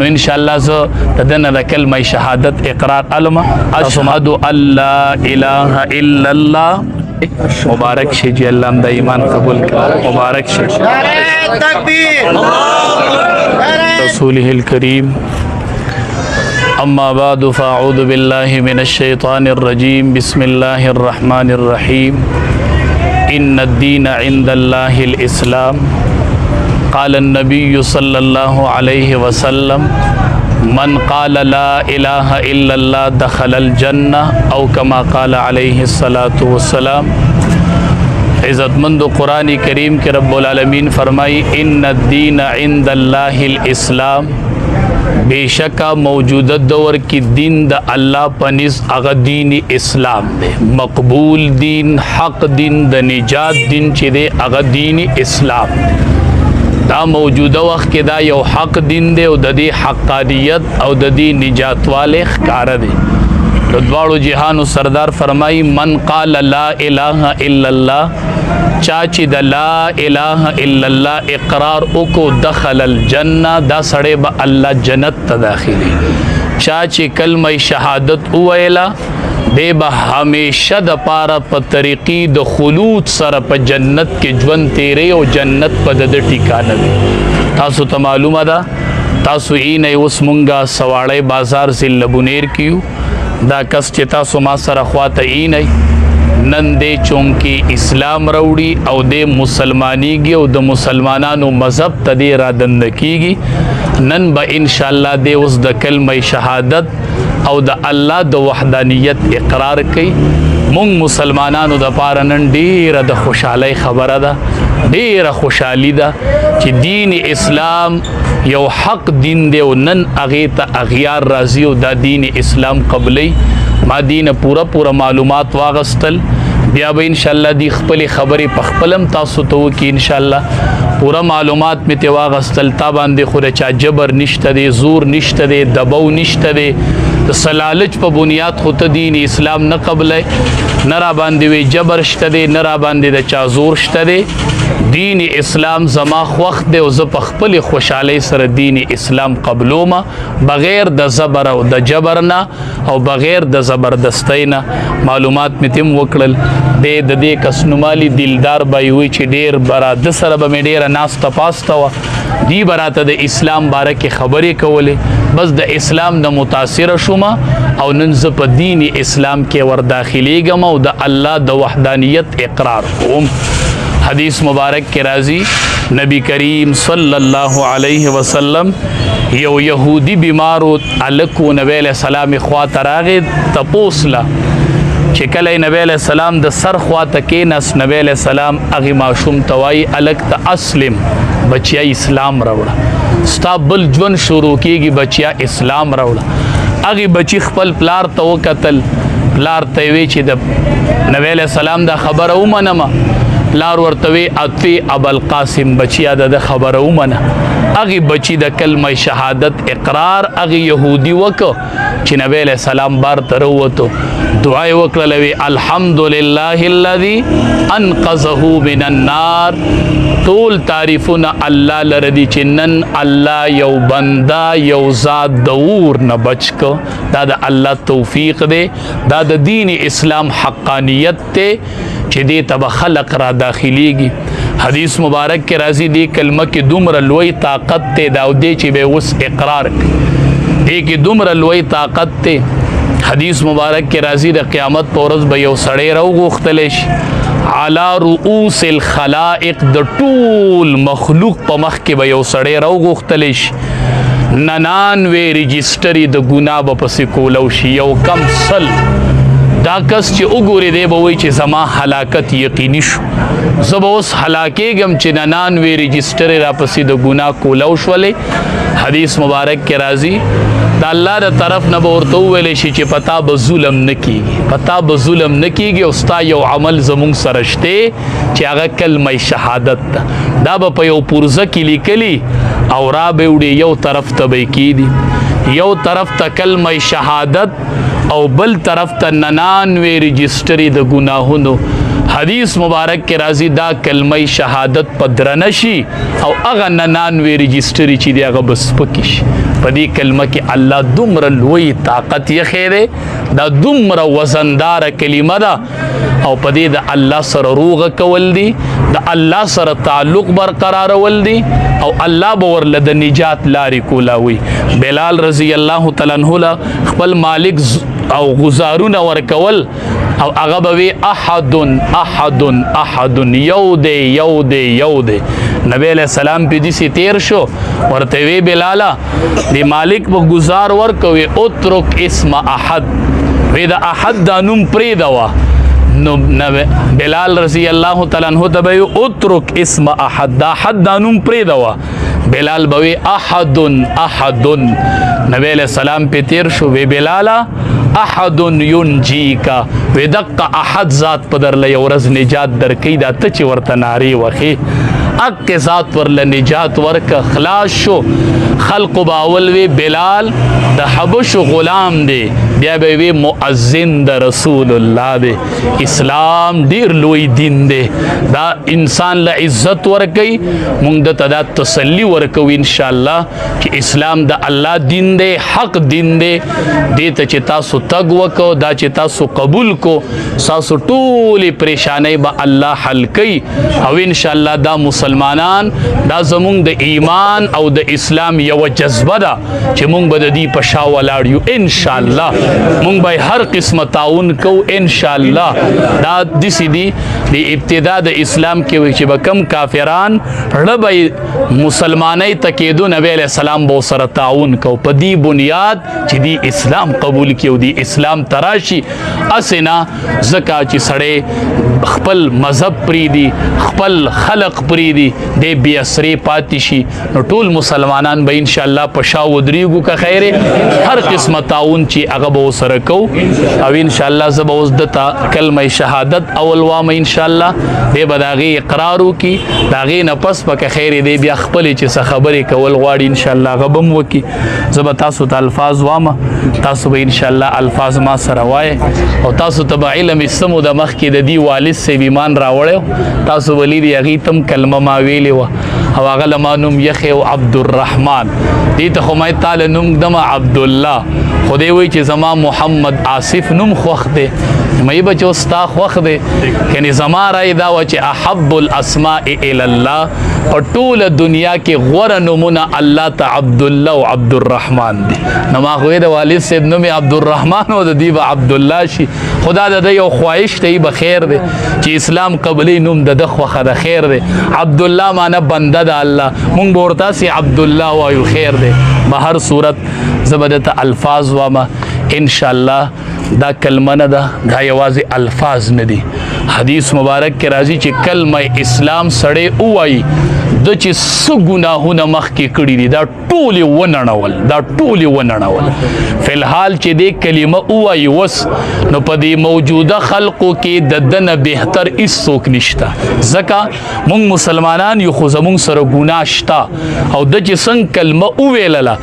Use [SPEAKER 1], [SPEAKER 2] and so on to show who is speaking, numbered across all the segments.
[SPEAKER 1] نو ان شاء الله زه دنه د کلمه شهادت اقرار علما اشهد ان لا اله الا الله مبارک شي جی الله د ایمان قبول کړه مبارک شي تکبیر رسوله الكريم اما بعد فاعوذ بالله من الشيطان الرجيم بسم الله الرحمن الرحيم ان الدين عند الله الاسلام قال النبي صلى الله عليه وسلم من قال لا اله الا الله دخل الجنه او كما قال عليه الصلاه والسلام عزتمند قرآن کریم کے رب العالمین فرمائی ان الدین عند اللہ الاسلام بے شکا موجودہ دور کی دین دا اللہ پنیز اغا دین اسلام دے مقبول دین حق دین دا نجات دین چی دے اغا دین اسلام دے دا موجودہ وقت کے دا یو حق دین دے او دا دی حقانیت او دا دی نجات والے خکار دے دوارو جہانو سردار فرمائی من قال لا الہ الا اللہ چاچی دا لا الہ الا اللہ اقرار اکو دخل الجنہ دا سڑے با اللہ جنت تداخلی چاچی کلمہ شہادت اویلا دے با ہمیشہ دا پارا پا طریقی دا خلود سر پا جنت کے جون تیرے او جنت پا دا ٹھکانہ دے تاسو تا معلومہ دا تاسو این ایوس منگا سواڑے بازار سے لبونیر کیو دا کس چې تاسو ما سره خواته اینئ نن دې چونکې اسلام راوړي او دې مسلمانیږي او د مسلمانانو مذهب ته دې رادنده کیږي نن به انشاءالله دې اوس د کلمه شهادت او د الله د وحدانیت اقرار کوي مونږ مسلمانانو د پاره نن ډیره د خوشحالۍ خبره ده ډیره خوشحالي ده چې دین اسلام یو حق دین دی او نن هغې ته اغیار راځي او دا دین اسلام قبلی ما دین پورا معلومات واغستل بیا به انشاءالله دی خپلې خبرې په خپلم تاسو ته وکړي انشاءالله پورا معلومات مې ترې واغستل تا باندې خو د چا جبر نشته دی زور نشته دی دبو نشته دی د سلالچ په بنیاد خو ته دین اسلام نه قبلی نه را باندې وی جبر شته دی نه را باندې د چا زور شته دی دین اسلام زما خوښ دی او زه په خپلې خوشحالۍ سره دین اسلام قبلومه بغیر د زبر او د جبر نه او بغیر د زبردستۍ نه معلومات مې تم وکړل دی د دې کس نومالي دلدار به وي چې ډېر براده سره به مې ډېره ناسته پاسته وه دی به راته د اسلام باره کې خبرې کولې بس د اسلام نه متاثره شومه او نن زه په دین اسلام کې ورداخلیږم او د الله د وحدانیت اقرار کوم حدیث مبارک کے راضی نبی کریم صلی اللہ علیہ وسلم یو یہودی بیمارو علکو نبی علیہ السلام خواہ تراغی تپوسلا چکل نبی علیہ السلام د سر خواہ تکینس نبی علیہ السلام اغی معشوم توائی علک تا اسلم بچیا اسلام روڑا ستا بل جون شروع کی گی بچیا اسلام روڑا اغی بچی خپل پلار تو قتل پلار تیوی چی د نبی علیہ السلام دا خبر اومنما لار ورتوی اطفی ابوالقاسم بچیا د خبر اومنه اغي بچی د کلمه شهادت اقرار اغي يهودي وک چې نبی علیہ السلام بار تروتو دعای وکړلوي الحمدلله الذي انقذه من النار ټول تعریفونه الله لردی چې نن الله یو بندا یو ذات دور نه بچکو دا د الله توفیق دی دا د دین اسلام حقانیت ته چې دې تب خلق را داخليږي حدیث مبارک کے راضی دی کلمہ کی دمر لوی طاقت تے داودے چی بے اس اقرار دے کی دمر لوی طاقت تے حدیث مبارک کے راضی دا قیامت پورز بے یو سڑے رو غختلش علا رؤوس الخلائق دا طول مخلوق پا مخ کے بے یو سڑے رو غختلش 99 رجسٹری دا گناہ با پسی کولوشی یو کم سل دا کس چې وګوري دی به وایي چې زما هلاکت یقیني شو زه به اوس هلاکېږم چې 99 رجسټرې راپسې د ګناه کولو شولې حدیث مبارک کې راځي د الله د طرف نه به ورته وویلی شي چې پتا به ظلم نه کېږي پتا به ظلم نه کېږي او ستا یو عمل زمونږ سره شته چې هغه کلمه شهادت ده دا به په یو پرزه کې لیکلي او را به وړي یو طرف ته به یې کېدي یو طرف ته کلمه شهادت او بل طرف ته 99 رجسټرې د ګناهونو حدیث مبارک کې راځي دا کلمه شهادت پدرنشي او هغه 99 رجستری چې دی هغه بس پکې شي. په دې کلمه کې الله دومره لوی طاقت یې خیره دا دومره وزندار کلمه ده او په دې د الله سره روغه کول دي د الله سره تعلق برقرار ول دي او الله به ورله د نجات لارې کولاوي. بلال رضی الله تعالی عنہ خپل مالک او غزارونه ورکول او هغه به احد احد احد یو دی یو دی یو دی. نبی علیہ السلام په دې سي تیر شو ورته وی بلالا دی مالک په گزار ورکوي اترک اسم احد وی دا احد دا نوم پری دوا نو بلال رضی الله تعالی عنہ ته اترک اسم احد دا حد دا نوم پری دوا بلال بوي احد احد. نبی علیہ السلام په تیر شو وی بلالا احد ينجيك ودق احد ذات پدر له ورز نجات درکې دا ته چې ورته ناری وخی اک ذات پر له نجات ورک خلاص شو. خلق باول وی بلال د حبش غلام دی بیا به وی مؤذن د رسول الله دی. اسلام ډیر لوی دین دی دا انسان له عزت ورکي مونږ د تدا تسلی ورکو ان شاء الله چې اسلام د الله دین دی حق دین دی دې ته چې تاسو تګ وکاو دا چې تاسو قبول کو تاسو ټولې پریشانای به الله حل کوي او ان شاء الله دا مسلمانان دا زمونږ د ایمان او د اسلام یو جذبه ده چې مونږ به د دې په شا ولاړ یو ان شاء الله مونږ به هر قسمه تعاون کو ان شاء الله. دا د سیدی د ابتدا د اسلام کې وي چې به کم کافران ربې مسلمانۍ تکیدو نبی علیہ السلام به سره تعاون کو په دې بنیاد چې دی اسلام قبول کیو دی اسلام تراشی اسنا زکا چې سړی خپل مذهب پری دی خپل خلق پری دی د بیا سری پاتې شي نو ټول مسلمانان به ان شاء الله په شا ودریګو کا خیره هر قسمه تعاون چې هغه به سره کو او ان شاء الله زب اوس دتا کلمه شهادت اول وام ان شاء الله به بداغي اقرارو کی داغي نه پس پک خیر دی بیا خپل چې څه خبرې کول غواړي ان شاء الله غبم وکي زب تاسو ته الفاظ وام تاسو به ان شاء الله الفاظ ما سره وای او تاسو ته علم سمو د مخ کې د دی والد سه ایمان راوړیو تاسو ولید یغی تم کلمه ما ویلی و او هغه لمانوم یخه او عبد الرحمن دې ته خو مې تعالی نوم دما عبد الله خدای وی چې زما محمد آصف نوم خوخ دی مې بچو ستا خوخ دی یعنی زما رای دا و چې احب الاسماء الی الله او ټول دنیا کې غوړه نومونه الله ته عبد الله او عبد الرحمن دی نو ما خو د والد صاحب نوم عبد الرحمن او د دی عبد الله شي خدا د یو خواهش ته به خیر دی چې اسلام قبلی نوم د خوخه د خیر دی عبد الله معنی بنده د الله مونږ ورته سي عبد الله وایو خیر دی به هر صورت زبدت الفاظ وما ان شاء الله دا کلمه نه ده دا یوازې الفاظ نه دي. حدیث مبارک کې راځي چې کلمه اسلام سړی وایي د چې څه ګناهونه مخکې کړي دي دا ټولې ونړول فی الحال چې دې کلمه وایي وس نو په دې موجوده خلقو کې د دنه بهتر هیڅوک نشته ځکه موږ مسلمانان یو خو زموږ سره ګناه شته او د چې څنګه کلمه وویلله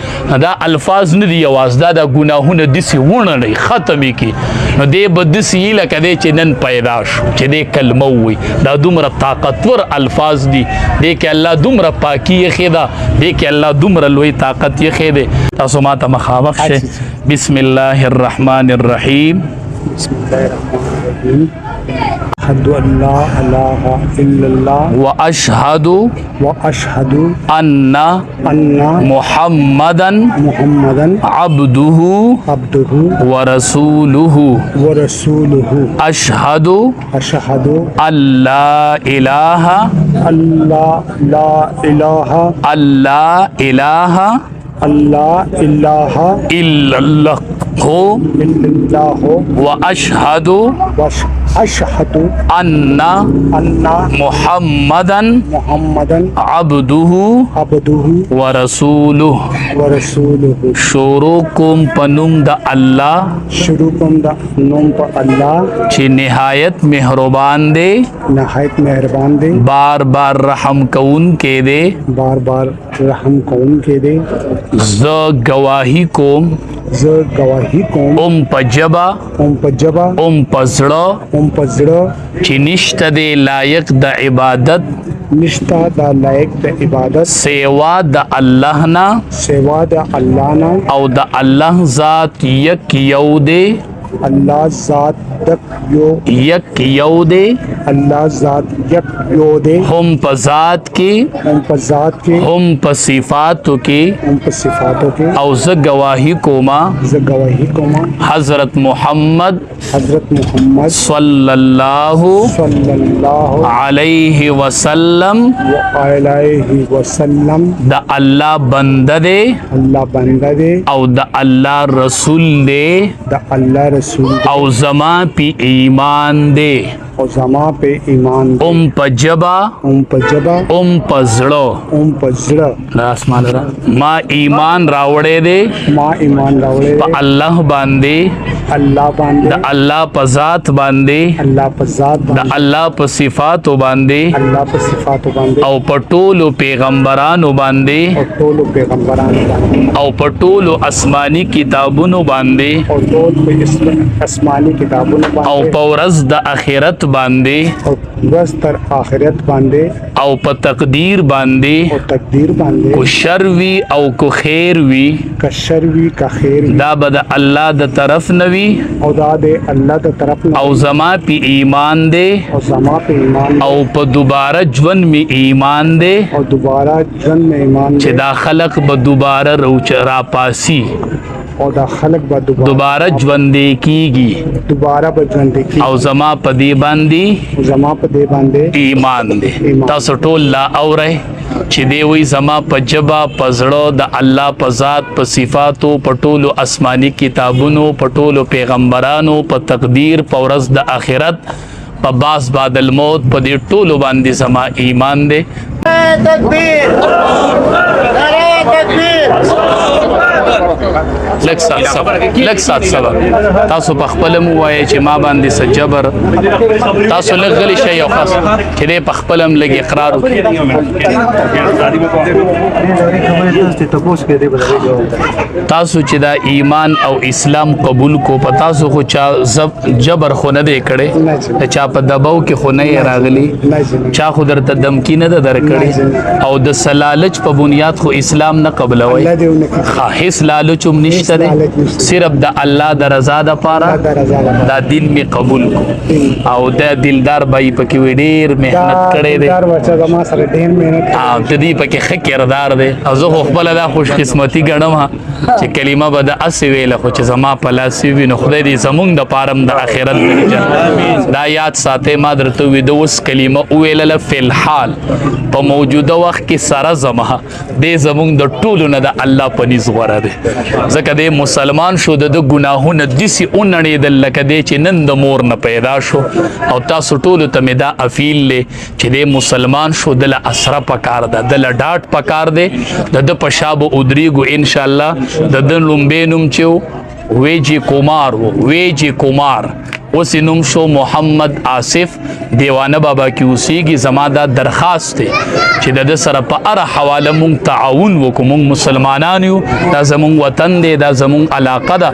[SPEAKER 1] دا الفاظ نه دي یوازې دا د ګناهونه داسې ونړوي ختمې کړي نو دې به داسې وي لکه دی چې نن پیدا شو چې دې کلمه ووایي دا دومره طاقتور الفاظ دي دې کې الله دومره پاکی یې ده دې کې الله دومره لوی طاقت یې ده تاسو ما ته مخامخ شه. بسم الله الرحمن الرحیم.
[SPEAKER 2] بسم الله الرحمن الرحیم. أشهد أن لا إله إلا الله
[SPEAKER 1] وأشهد أن محمدا عبده ورسوله. أشهد أن لا إله إلا الله وأشهد أن محمدا عبده ورسوله. شروع کوم پنوم د الله چې نهایت مهربان دی بار بار رحم کون کې دی ز گواہی کوم
[SPEAKER 2] زه گواهی کوم
[SPEAKER 1] اوم په جبا
[SPEAKER 2] اوم په جبا
[SPEAKER 1] اوم په زړه
[SPEAKER 2] اوم په زړه
[SPEAKER 1] چې نشته دی لایق د عبادت
[SPEAKER 2] نشتا دا لایق د عبادت
[SPEAKER 1] سیوا د الله نه
[SPEAKER 2] سوا د الله نه
[SPEAKER 1] او د الله ذات یک یو دی
[SPEAKER 2] الله ذات تک
[SPEAKER 1] یک یو دی
[SPEAKER 2] الله ذات یک یو دی
[SPEAKER 1] هم په ذات کې
[SPEAKER 2] هم په ذات کې
[SPEAKER 1] هم په صفاتو کې
[SPEAKER 2] هم په صفاتو کې
[SPEAKER 1] او زه گواهی کوما
[SPEAKER 2] زه گواهی کوم
[SPEAKER 1] حضرت محمد
[SPEAKER 2] حضرت محمد
[SPEAKER 1] صلی الله
[SPEAKER 2] صلی الله
[SPEAKER 1] علیه وسلم
[SPEAKER 2] علیه وسلم
[SPEAKER 1] د الله بنده دی
[SPEAKER 2] الله بنده دی
[SPEAKER 1] او د الله رسول دی
[SPEAKER 2] د الله رسول دی
[SPEAKER 1] او زما پی ایمان دی
[SPEAKER 2] او زما په ایمان دی
[SPEAKER 1] اوم په جبا
[SPEAKER 2] اوم په جبا
[SPEAKER 1] اوم په زړه
[SPEAKER 2] اوم په زړه
[SPEAKER 1] لاس مال را ما ایمان راوړې دی
[SPEAKER 2] ما ایمان راوړی
[SPEAKER 1] په
[SPEAKER 2] دی
[SPEAKER 1] الله باندې
[SPEAKER 2] الله
[SPEAKER 1] د
[SPEAKER 2] باندې
[SPEAKER 1] الله په ذات باندې
[SPEAKER 2] الله په ذات
[SPEAKER 1] د
[SPEAKER 2] باندې
[SPEAKER 1] الله په صفاتو باندې
[SPEAKER 2] الله په صفاتو باندې
[SPEAKER 1] او په ټولو پیغمبرانو
[SPEAKER 2] او
[SPEAKER 1] باندې
[SPEAKER 2] ټولو پیغمبرانو باندې
[SPEAKER 1] او په ټولو آسماني کتابونو باندې
[SPEAKER 2] او ټول په آسماني کتابونو
[SPEAKER 1] او
[SPEAKER 2] باندې
[SPEAKER 1] په ورځ د آخرت باندې
[SPEAKER 2] او ورځ تر آخرت باندې
[SPEAKER 1] او په تقدیر باندې
[SPEAKER 2] او تقدیر باندې
[SPEAKER 1] کو شر وی او کو خیر وی
[SPEAKER 2] که شر وي که خیر وي
[SPEAKER 1] دا به د الله د طرف نه وي
[SPEAKER 2] او دا د الله د طرف نه
[SPEAKER 1] او زما پی ایمان دی
[SPEAKER 2] او زما په ایمان
[SPEAKER 1] او په دوباره ژوند می ایمان دی
[SPEAKER 2] او دوباره ژوند میں ایمان
[SPEAKER 1] چې
[SPEAKER 2] دی
[SPEAKER 1] دا خلق به دوباره را پاسی
[SPEAKER 2] او دا خلق به
[SPEAKER 1] دوباره ژوندې کیږي
[SPEAKER 2] دوباره به ژوند کی
[SPEAKER 1] او زما په دې باندې
[SPEAKER 2] زما په دې باندې
[SPEAKER 1] ایمان دی
[SPEAKER 2] ایمان.
[SPEAKER 1] تاسو ټول لا اورئ چې دی وی زما په جبا په زړه د الله په ذات په صفاتو په ټولو آسماني کتابونو په ټولو پیغمبرانو په تقدیر په ورځ د آخرت په باس بعد الموت په دې ټولو باندې زما ایمان دی
[SPEAKER 3] تکبیر نعرہ تکبیر
[SPEAKER 1] لږ سات صبر تاسو په خپل مو وایي چې ما باندې سجبر تاسو لږ غلی شئ او خاص چې دې په خپل هم لږ اقرار تاسو چې دا ایمان او اسلام قبول کو په تاسو خو چا جبر خو نه دی کړي چا په دباو کې خو نه راغلی چا خو درته دمکی نه ده درکړي او د سلالچ په بنیاد خو اسلام نه قبلوي هیڅ لالچوم نشته دی صرف د الله د رضا د پاره دا دین می قبول کو او د دلدار بای پکې وی ډیر مهنت کړي دی
[SPEAKER 2] دار بچا زما سره ډیر مهنت
[SPEAKER 1] او د دې پکې ښه کردار دی او زه خو خپل دا خوش قسمتي ګڼم چې کلمه به د اس ویل خو چې زما په لاس وي نو خدای دې زمونږ د پارم د اخرت درجه دا یاد ساتي ما درته وی د اوس کلمه ویل فل حال په موجوده وخت کې سره زما دې زمونږ د ټولو نه د الله په نيز غوړه دی ځکه دې مسلمان شو د ګناهونو دسی اونړېدل لکه دې چې نن د مور نه پیدا شو او تاسو ټولو ته مې دا افیل لې چې دې مسلمان شو دله اسره پکار ده دله ډاټ پکار دی د پشاب ادریګو ان شاء الله د لومبې نوم چې ویجی کومار ویجی کومار اوس نوم شو محمد آصف دیوانه بابا کی اوسیږي زما دا درخواست دی چې د سره په اره حواله مونږ تعاون وکړو مونږ مسلمانان یو دا زمونږ وطن دی دا زمونږ علاقه ده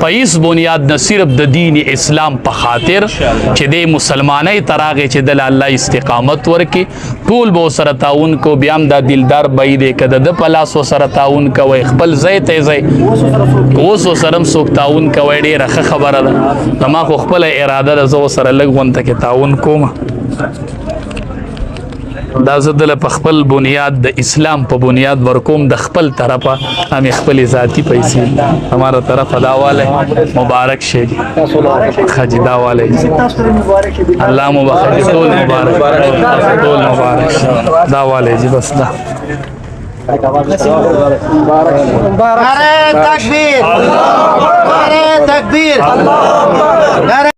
[SPEAKER 1] په هیڅ بنیاد نه صرف د دین اسلام په خاطر چې د مسلمانۍ تراغه چې د الله استقامت ورکي ټول به سره تعاون کو بیا هم دا دلدار بای دی کده د پلاس سره تعاون کوي خپل ځای ته ځای اوس سره څوک تعاون کوي ډیره خبره ده ما خو خپل اراده ده زه سره لږ غونته کې تعاون کوم دا زه دله په خپل بنیاد د اسلام په بنیاد ورکوم د خپل طرفه هم خپل ذاتی پیسې ہمارا طرف داواله مبارک شي خاجي داواله الله مبارک ټول مبارک داواله جی بس دا
[SPEAKER 3] نعرہ تکبیر نعرہ تکبیر